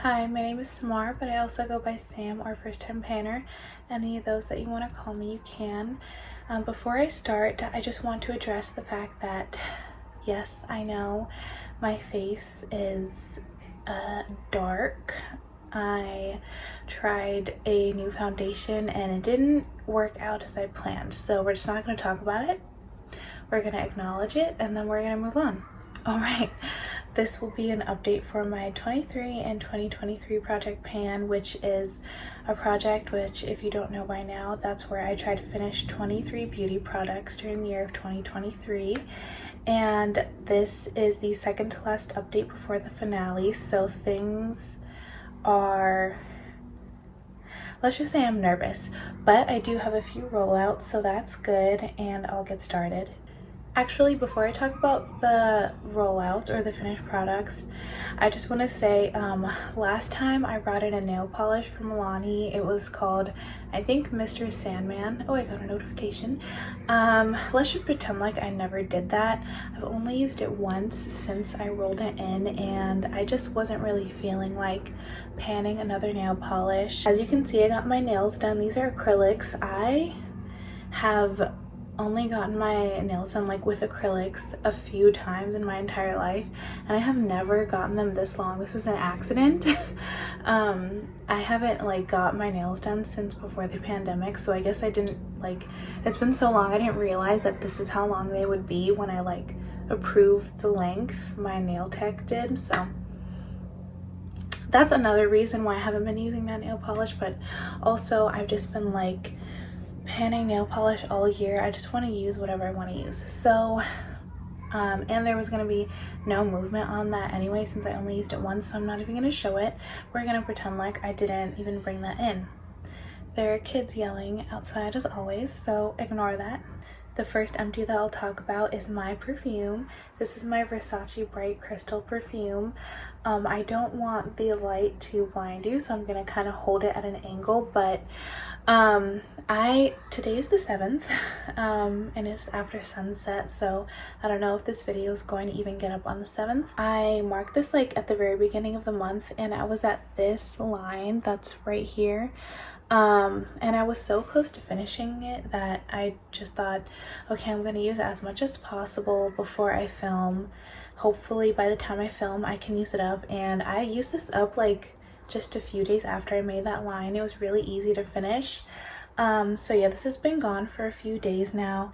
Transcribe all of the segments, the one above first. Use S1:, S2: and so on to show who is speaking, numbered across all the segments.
S1: Hi, my name is Samar, but I also go by Sam or First Time Painter. Any of those that you want to call me, you can. Before I start, I just want to address the fact that, yes, I know my face is dark. I tried a new foundation and it didn't work out as I planned, so we're just not going to talk about it. We're going to acknowledge it and then we're going to move on. All right, this will be an update for my 23 and 2023 Project Pan, which is a project which, if you don't know by now, that's where I try to finish 23 beauty products during the year of 2023. And this is the second to last update before the finale, so things are, let's just say I'm nervous, but I do have a few rollouts, so that's good, and I'll get started. Actually, before I talk about the rollouts or the finished products, I just want to say last time I brought in a nail polish from Milani. It was called, I think, Mr. Sandman. Oh, I got a notification. Let's just pretend like I never did that. I've only used it once since I rolled it in, and I just wasn't really feeling like panning another nail polish. As you can see, I got my nails done. These are acrylics. I have only gotten my nails done like with acrylics a few times in my entire life, and I have never gotten them this long. This was an accident. I haven't like got my nails done since before the pandemic, so I guess I didn't it's been so long I didn't realize that this is how long they would be when I approved the length my nail tech did. So that's another reason why I haven't been using that nail polish, but also I've just been panning nail polish all year. I just want to use whatever I want to use. So and there was going to be no movement on that anyway since I only used it once, so I'm not even going to show it. We're going to pretend like I didn't even bring that in. There are kids yelling outside as always, so ignore that. The first empty that I'll talk about is my perfume. This is my Versace Bright Crystal perfume. I don't want the light to blind you, so I'm gonna kind of hold it at an angle, but today is the 7th, and it's after sunset, so I don't know if this video is going to even get up on the 7th. I marked this at the very beginning of the month, and I was at this line that's right here. And I was so close to finishing it that I just thought, okay, I'm gonna use as much as possible before I film. Hopefully by the time I film I can use it up, and I used this up just a few days after I made that line. It was really easy to finish. So yeah, this has been gone for a few days now,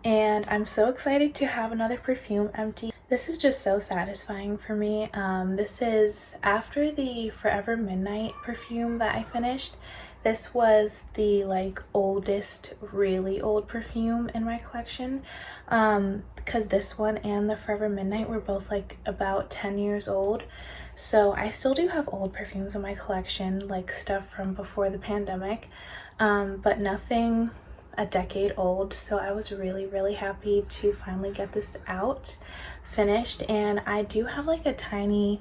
S1: and I'm so excited to have another perfume empty. This is just so satisfying for me. This is after the Forever Midnight perfume that I finished. This was the oldest, really old perfume in my collection, because this one and the Forever Midnight were both about 10 years old. So I still do have old perfumes in my collection, stuff from before the pandemic, but nothing a decade old. So I was really happy to finally get this out, finished, and I do have a tiny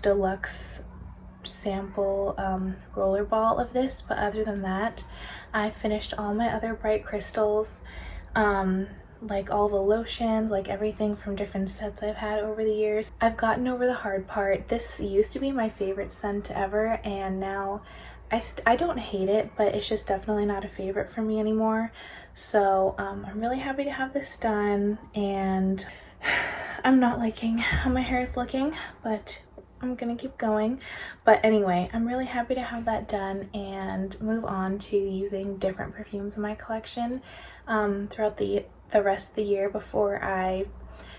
S1: deluxe sample roller ball of this, but other than that I finished all my other bright crystals, all the lotions, everything from different sets I've had over the years. I've gotten over the hard part. This used to be my favorite scent ever, and now I don't hate it, but it's just definitely not a favorite for me anymore. So I'm really happy to have this done, and I'm not liking how my hair is looking, but I'm gonna keep going. But anyway, I'm really happy to have that done and move on to using different perfumes in my collection throughout the rest of the year before I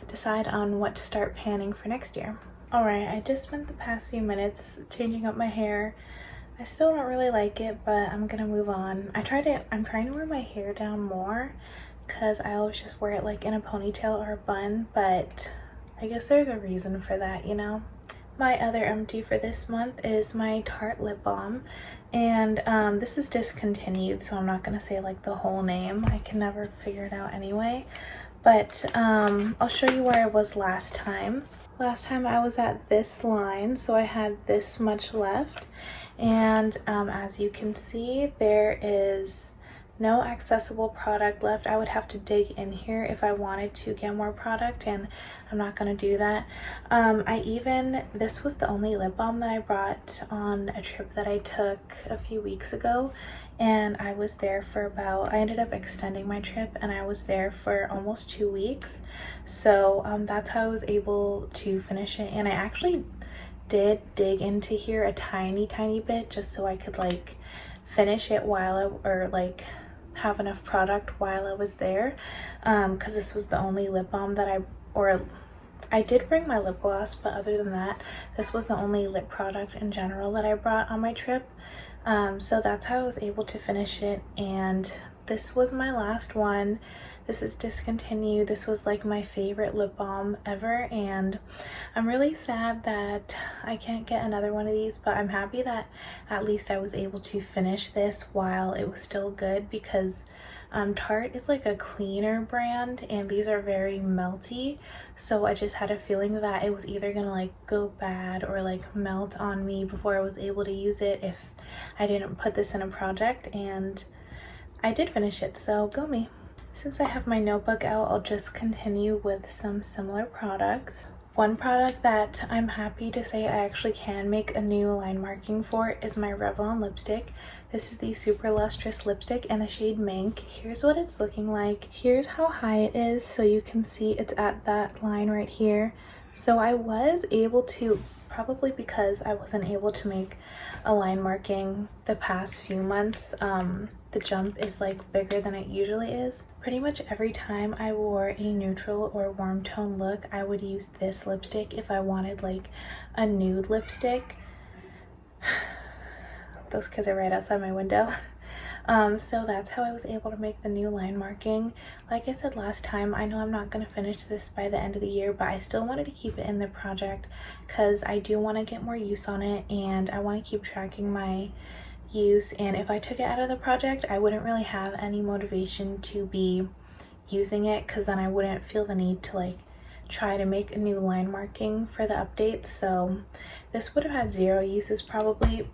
S1: decide on what to start panning for next year. Alright, I just spent the past few minutes changing up my hair. I still don't really like it, but I'm gonna move on. I'm trying to wear my hair down more because I always just wear it in a ponytail or a bun, but I guess there's a reason for that, you know? My other empty for this month is my Tarte lip balm, and this is discontinued, so I'm not gonna say the whole name. I can never figure it out anyway, but I'll show you where I was last time. Last time I was at this line, so I had this much left, and as you can see, there is no accessible product left. I would have to dig in here if I wanted to get more product, and I'm not gonna do that. This was the only lip balm that I brought on a trip that I took a few weeks ago, and I was there for I ended up extending my trip and I was there for almost 2 weeks. So that's how I was able to finish it, and I actually did dig into here a tiny bit just so I could like finish it have enough product while I was there, because this was the only lip balm that I did bring my lip gloss, but other than that, this was the only lip product in general that I brought on my trip. So that's how I was able to finish it, and this was my last one. This is discontinued. This was like my favorite lip balm ever, and I'm really sad that I can't get another one of these, but I'm happy that at least I was able to finish this while it was still good, because Tarte is like a cleaner brand and these are very melty, so I just had a feeling that it was either gonna like go bad or like melt on me before I was able to use it if I didn't put this in a project, and I did finish it, so go me. Since I have my notebook out, I'll just continue with some similar products. One product that I'm happy to say I actually can make a new line marking for is my Revlon lipstick. This is the Super Lustrous lipstick in the shade Mink. Here's what it's looking like. Here's how high it is, so you can see it's at that line right here. So I was able to, probably because I wasn't able to make a line marking the past few months, the jump is like bigger than it usually is. Pretty much every time I wore a neutral or warm tone look, I would use this lipstick if I wanted like a nude lipstick. Those kids are right outside my window. So that's how I was able to make the new line marking. Like I said last time, I know I'm not going to finish this by the end of the year, but I still wanted to keep it in the project because I do want to get more use on it, and I want to keep tracking my use, and if I took it out of the project, I wouldn't really have any motivation to be using it, because then I wouldn't feel the need to like try to make a new line marking for the updates. So this would have had zero uses probably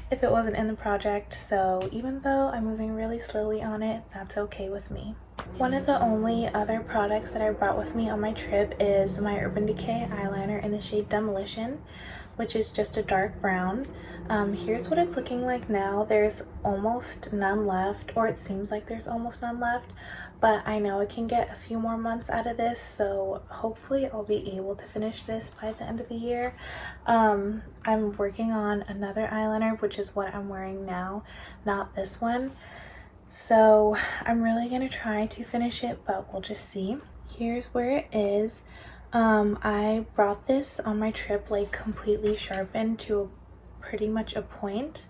S1: if it wasn't in the project, so even though I'm moving really slowly on it, that's okay with me. One of the only other products that I brought with me on my trip is my Urban Decay eyeliner in the shade Demolition, which is just a dark brown. Here's what it's looking like now. There's almost none left, or it seems like there's almost none left, but I know I can get a few more months out of this, so hopefully I'll be able to finish this by the end of the year. I'm working on another eyeliner, which is what I'm wearing now, not this one. So I'm really gonna try to finish it, but we'll just see. Here's where it is. I brought this on my trip like completely sharpened to pretty much a point,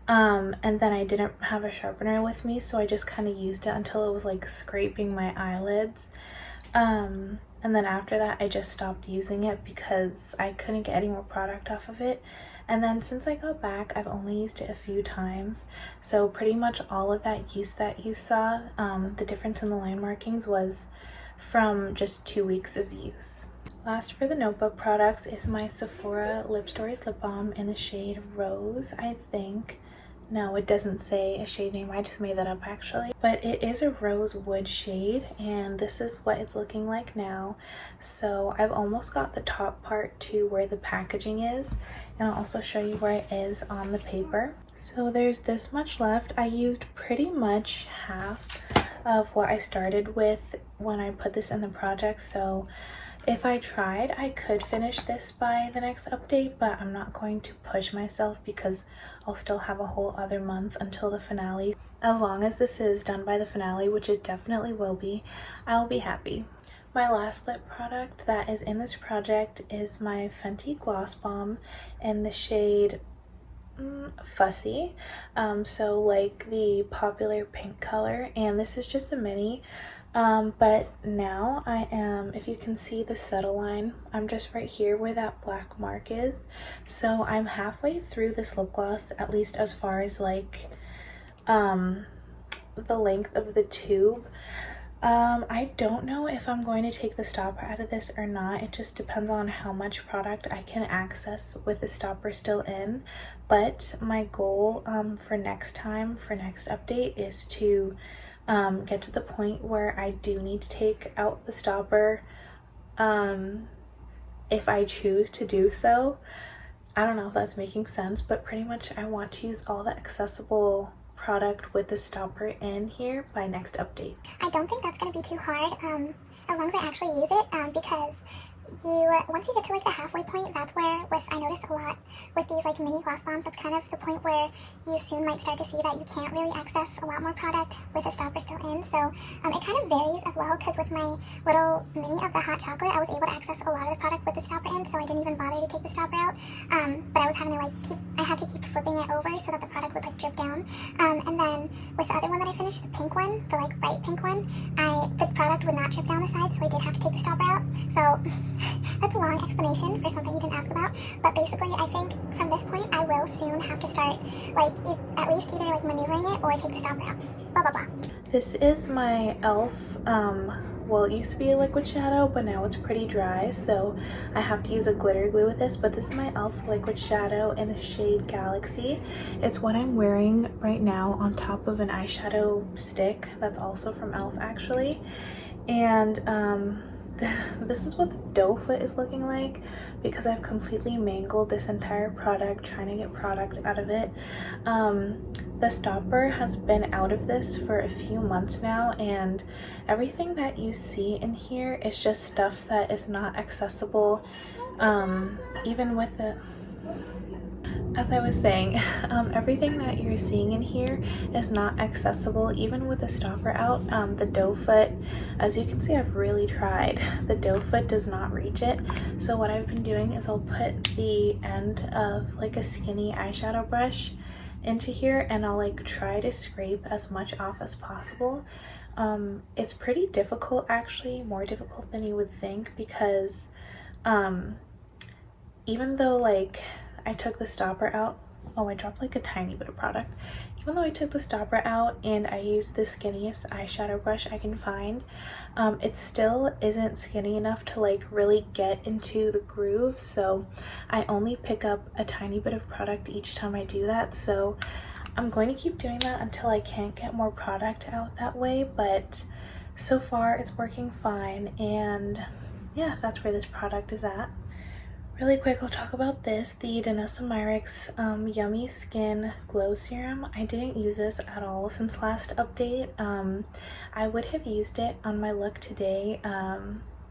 S1: and then I didn't have a sharpener with me, so I just kind of used it until it was like scraping my eyelids, and then after that I just stopped using it because I couldn't get any more product off of it. And then since I got back, I've only used it a few times, so pretty much all of that use that you saw, the difference in the line markings was from just 2 weeks of use. Last for the notebook products is my Sephora Lip Stories lip balm in the shade Rose, I think. No, it doesn't say a shade name, I just made that up actually. But it is a rosewood shade, and this is what it's looking like now. So I've almost got the top part to where the packaging is, and I'll also show you where it is on the paper. So there's this much left. I used pretty much half of what I started with when I put this in the project, so if I tried, I could finish this by the next update, but I'm not going to push myself because I'll still have a whole other month until the finale. As long as this is done by the finale, which it definitely will be, I'll be happy. My last lip product that is in this project is my Fenty Gloss Bomb in the shade Fussy, so like the popular pink color, and this is just a mini. But now I am, if you can see the settle line, I'm just right here where that black mark is. So I'm halfway through this lip gloss, at least as far as like the length of the tube. I don't know if I'm going to take the stopper out of this or not. It just depends on how much product I can access with the stopper still in. But my goal for next time, for next update, is to get to the point where I do need to take out the stopper if I choose to do so. I don't know if that's making sense, but pretty much I want to use all the accessible product with the stopper in here by next update.
S2: I don't think that's going to be too hard, as long as I actually use it, because once you get to like the halfway point, that's where, I notice a lot with these like mini gloss bombs, that's kind of the point where you soon might start to see that you can't really access a lot more product with a stopper still in. So it kind of varies as well, because with my little mini of the hot chocolate, I was able to access a lot of the product with the stopper in, so I didn't even bother to take the stopper out. But I was having to I had to keep flipping it over so that the product would like drip down. And then with the other one that I finished, the pink one, the like bright pink one, the product would not drip down the side, so I did have to take the stopper out. So that's a long explanation for something you didn't ask about, but basically I think from this point I will soon have to start at least either like maneuvering it or take the stopper out. Blah blah blah.
S1: This is my e.l.f. Well, it used to be a liquid shadow, but now it's pretty dry, so I have to use a glitter glue with this. But this is my e.l.f. liquid shadow in the shade Galaxy. It's what I'm wearing right now on top of an eyeshadow stick that's also from e.l.f. actually. And this is what the doe foot is looking like, because I've completely mangled this entire product trying to get product out of it. The stopper has been out of this for a few months now, and everything that you see in here is just stuff that is not accessible, even with the, as I was saying, everything that you're seeing in here is not accessible even with the stopper out. The doe foot, as you can see, I've really tried. The doe foot does not reach it. So what I've been doing is I'll put the end of like a skinny eyeshadow brush into here, and I'll like try to scrape as much off as possible. It's pretty difficult, actually, more difficult than you would think, because even though like I took the stopper out, oh, I dropped like a tiny bit of product. Even though I took the stopper out and I used the skinniest eyeshadow brush I can find, it still isn't skinny enough to like really get into the groove. So I only pick up a tiny bit of product each time I do that. So I'm going to keep doing that until I can't get more product out that way. But so far it's working fine. And yeah, that's where this product is at. Really quick, I'll talk about this, the Danessa Myricks Yummy Skin Glow Serum. I didn't use this at all since last update. I would have used it on my look today,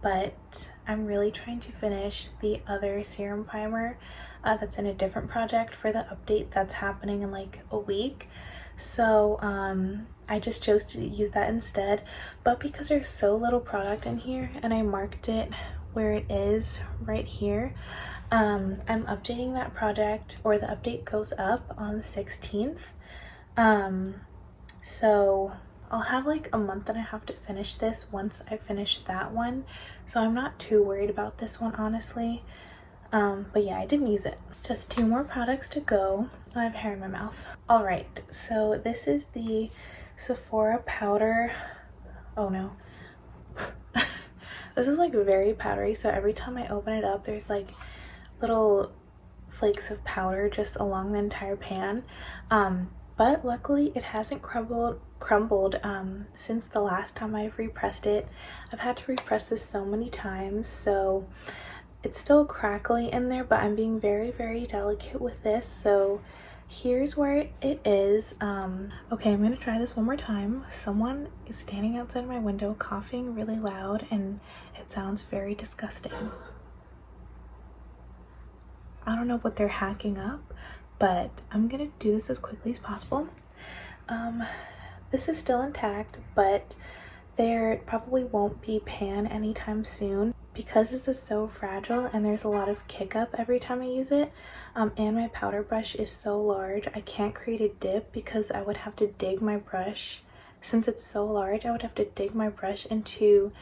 S1: but I'm really trying to finish the other serum primer that's in a different project for the update that's happening in like a week. So I just chose to use that instead. But because there's so little product in here and I marked it where it is right here, I'm updating that project, or the update goes up on the 16th. So I'll have like a month and a half to finish this once I finish that one. So I'm not too worried about this one, honestly. But yeah, I didn't use it. Just 2 more products to go. I have hair in my mouth. All right, so this is the Sephora powder. Oh no. This is like very powdery, so every time I open it up, there's like little flakes of powder just along the entire pan. But luckily it hasn't crumbled since the last time I've repressed it. I've had to repress this so many times, so it's still crackly in there, but I'm being very, very delicate with this. So here's where it is. Okay, I'm gonna try this one more time. Someone is standing outside my window coughing really loud, and it sounds very disgusting. I don't know what they're hacking up, but I'm gonna do this as quickly as possible. This is still intact, but there probably won't be pan anytime soon because this is so fragile and there's a lot of kick up every time I use it. And my powder brush is so large, I can't create a dip because I would have to dig my brush. Since it's so large, I would have to dig my brush into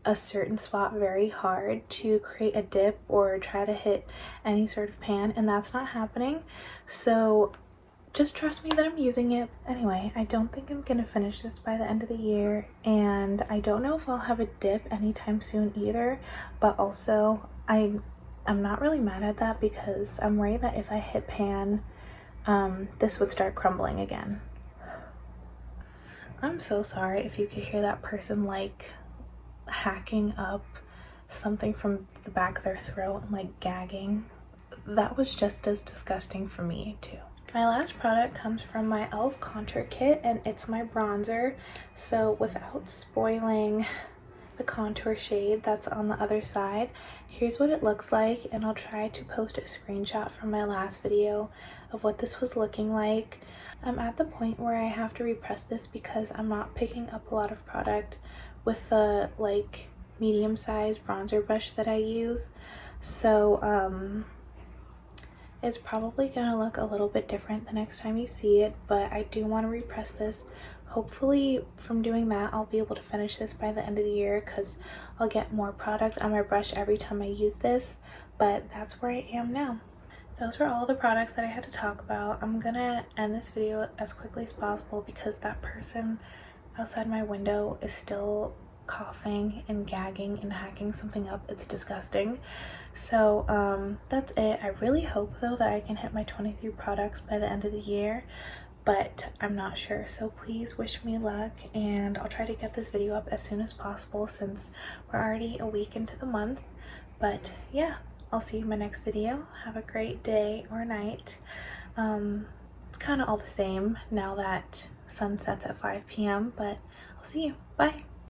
S1: a certain spot very hard to create a dip or try to hit any sort of pan, and that's not happening. So just trust me that I'm using it. Anyway, I don't think I'm gonna finish this by the end of the year, and I don't know if I'll have a dip anytime soon either, but also I'm not really mad at that because I'm worried that if I hit pan, this would start crumbling again. I'm so sorry if you could hear that person like hacking up something from the back of their throat and like gagging. That was just as disgusting for me too. My last product comes from my e.l.f. contour kit, and it's my bronzer. So without spoiling the contour shade that's on the other side, here's what it looks like, and I'll try to post a screenshot from my last video of what this was looking like. I'm at the point where I have to repress this because I'm not picking up a lot of product with the like medium-sized bronzer brush that I use, so it's probably gonna look a little bit different the next time you see it, but I do want to repress this. Hopefully from doing that I'll be able to finish this by the end of the year because I'll get more product on my brush every time I use this, but that's where I am now. Those were all the products that I had to talk about. I'm gonna end this video as quickly as possible because that person outside my window is still coughing and gagging and hacking something up. It's disgusting. So that's it. I really hope though that I can hit my 23 products by the end of the year, but I'm not sure, so please wish me luck, and I'll try to get this video up as soon as possible since we're already a week into the month. But yeah, I'll see you in my next video. Have a great day or night. It's kind of all the same now that sun sets at 5 p.m, but I'll see you. Bye.